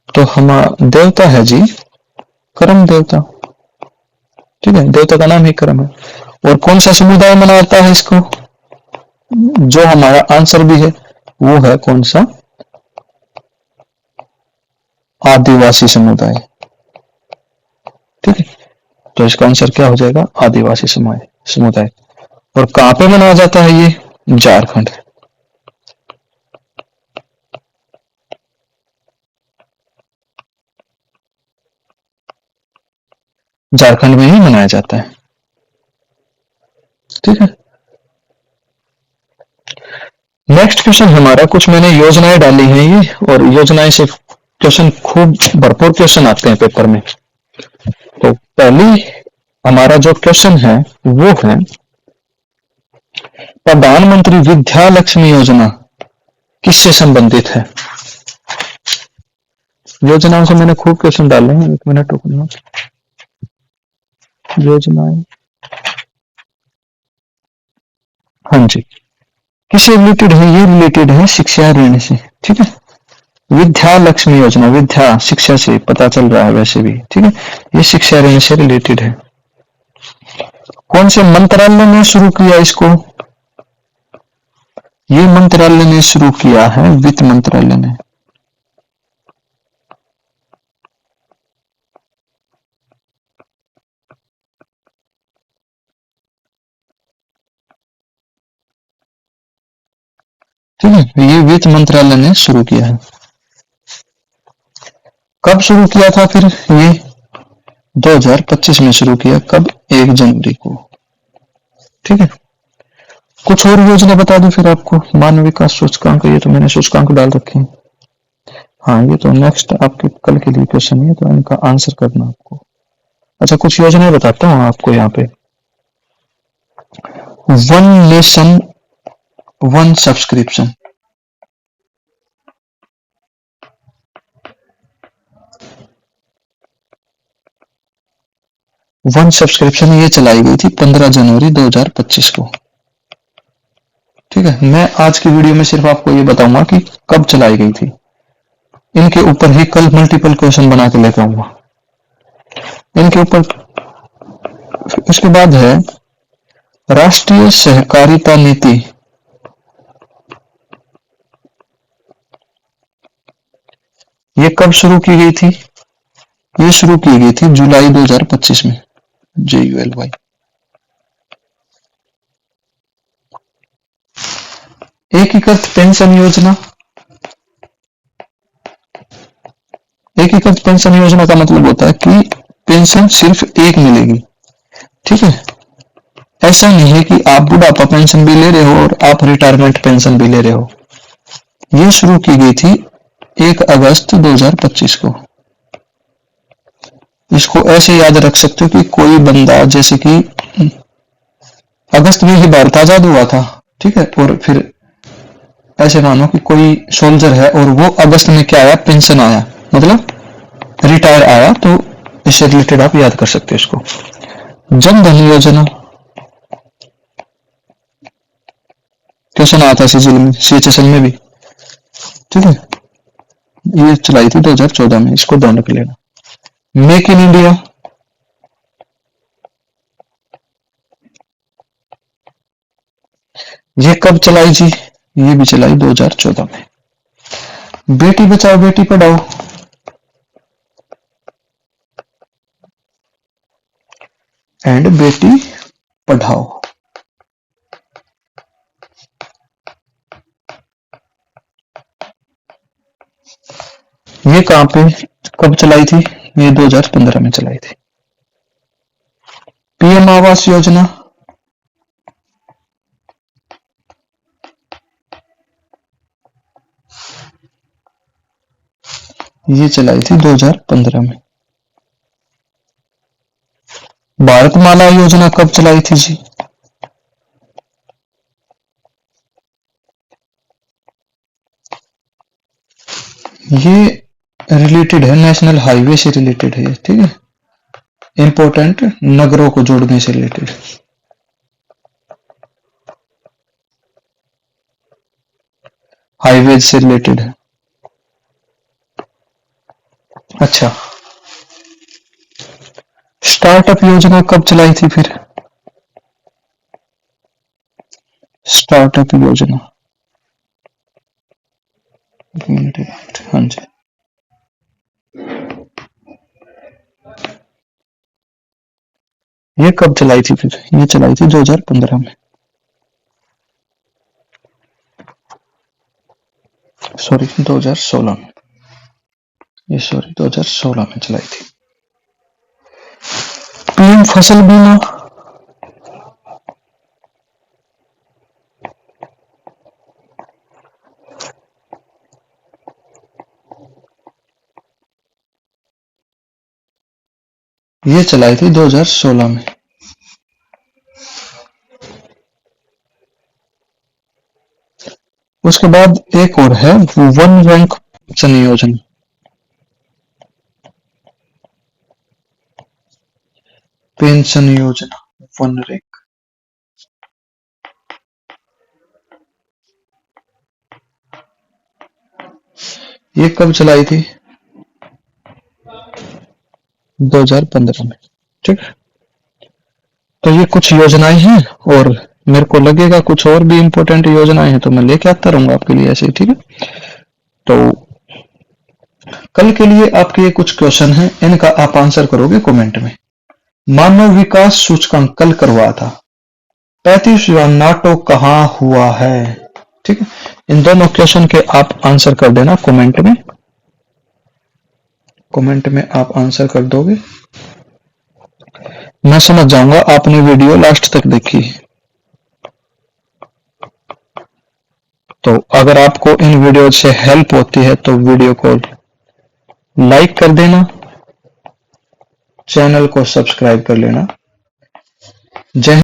तो हमारा देवता है जी कर्म देवता। ठीक है, देवता का नाम ही कर्म है। और कौन सा समुदाय मनाता है इसको? जो हमारा आंसर भी है वो है कौन सा? आदिवासी समुदाय। ठीक है, तो इसका आंसर क्या हो जाएगा? आदिवासी समुदाय। और कहां पे मनाया जाता है ये? झारखंड। झारखंड में ही मनाया जाता है। ठीक है, नेक्स्ट क्वेश्चन हमारा, कुछ मैंने योजनाएं डाली हैं ये, और योजनाएं से क्वेश्चन खूब भरपूर क्वेश्चन आते हैं पेपर में। तो पहली हमारा जो क्वेश्चन है वो है प्रधानमंत्री विद्या लक्ष्मी योजना किससे संबंधित है? योजनाओं से मैंने खूब क्वेश्चन डाले हैं, 1 मिनट रुकना। योजनाएं, हाँ जी, किससे रिलेटेड है? ये रिलेटेड है शिक्षा ऋण से। ठीक है, विद्या लक्ष्मी योजना, विद्या शिक्षा से पता चल रहा है वैसे भी। ठीक है, ये शिक्षा ऋण से रिलेटेड है। कौन से मंत्रालय ने शुरू किया इसको? ये मंत्रालय ने शुरू किया है वित्त मंत्रालय ने। ठीक है, ये वित्त मंत्रालय ने शुरू किया है। कब शुरू किया था फिर? ये 2025 में शुरू किया। कब? 1 जनवरी को। ठीक है, कुछ और योजना बता दूं फिर आपको? मानव विकास सूचकांक, ये तो मैंने सूचकांक डाल रखे हैं। हाँ, ये तो नेक्स्ट आपके कल के लिए क्वेश्चन है, तो इनका आंसर करना आपको। अच्छा, कुछ योजनाएं बताता हूँ आपको यहाँ पे। One nation one subscription, one subscription ये चलाई गई थी 15 जनवरी 2025 को। ठीक है, मैं आज की वीडियो में सिर्फ आपको ये बताऊंगा कि कब चलाई गई थी। इनके ऊपर ही कल मल्टीपल क्वेश्चन बना के लेकर आऊंगा इनके ऊपर। उसके बाद है राष्ट्रीय सहकारिता नीति, ये कब शुरू की गई थी? ये शुरू की गई थी जुलाई 2025 में, JULY। एकीकृत पेंशन योजना, एकीकृत पेंशन योजना का मतलब होता है कि पेंशन सिर्फ एक मिलेगी। ठीक है, ऐसा नहीं है कि आप बुढ़ापा पेंशन भी ले रहे हो और आप रिटायरमेंट पेंशन भी ले रहे हो। ये शुरू की गई थी 1 अगस्त 2025 को। इसको ऐसे याद रख सकते हो कि कोई बंदा, जैसे कि अगस्त में ही भारत आजाद हुआ था, ठीक है, और फिर ऐसे मानो कि कोई सोल्जर है और वो अगस्त में क्या आया, पेंशन आया, मतलब रिटायर आया, तो इससे रिलेटेड आप याद कर सकते हो इसको। जन धन योजना, क्वेश्चन आया था सीजीएल में, CHSL में भी। ठीक है, ये चलाई थी 2014 में, इसको ध्यान रख लेना। मेक इन इंडिया, ये कब चलाई जी? ये भी चलाई 2014 में। बेटी बचाओ बेटी पढ़ाओ, एंड बेटी पढ़ाओ, ये कहां पे कब चलाई थी? ये 2015 में चलाई थी। PM आवास योजना, ये चलाई थी 2015 में। भारतमाला योजना कब चलाई थी जी? ये रिलेटेड है, नेशनल हाईवे से रिलेटेड है। ठीक है, इंपॉर्टेंट नगरों को जोड़ने से रिलेटेड। हाईवे से रिलेटेड है। अच्छा, स्टार्टअप योजना कब चलाई थी फिर? स्टार्टअप योजना, हाँ जी, ये कब चलाई थी फिर? ये चलाई थी 2015 में, सॉरी 2016 में, ये सॉरी 2016 में चलाई थी। PM फसल बीमा, ये चलाई थी 2016 में। उसके बाद एक और है वन रैंक पेंशन योजना, पेंशन योजना वन रैंक, ये कब चलाई थी? 2015 में। ठीक, तो ये कुछ योजनाएं हैं और मेरे को लगेगा कुछ और भी इंपॉर्टेंट योजनाएं हैं तो मैं लेके आता रहूंगा आपके लिए ऐसे। ठीक है, तो कल के लिए आपके ये कुछ क्वेश्चन हैं, इनका आप आंसर करोगे कमेंट में। मानव विकास सूचकांक कल करवा था, 35वां नाटो कहां हुआ है? ठीक है, इन दोनों क्वेश्चन के आप आंसर कर देना कमेंट में। कमेंट में आप आंसर कर दोगे, मैं समझ जाऊंगा आपने वीडियो लास्ट तक देखी। तो अगर आपको इन वीडियो से हेल्प होती है तो वीडियो को लाइक कर देना, चैनल को सब्सक्राइब कर लेना। जय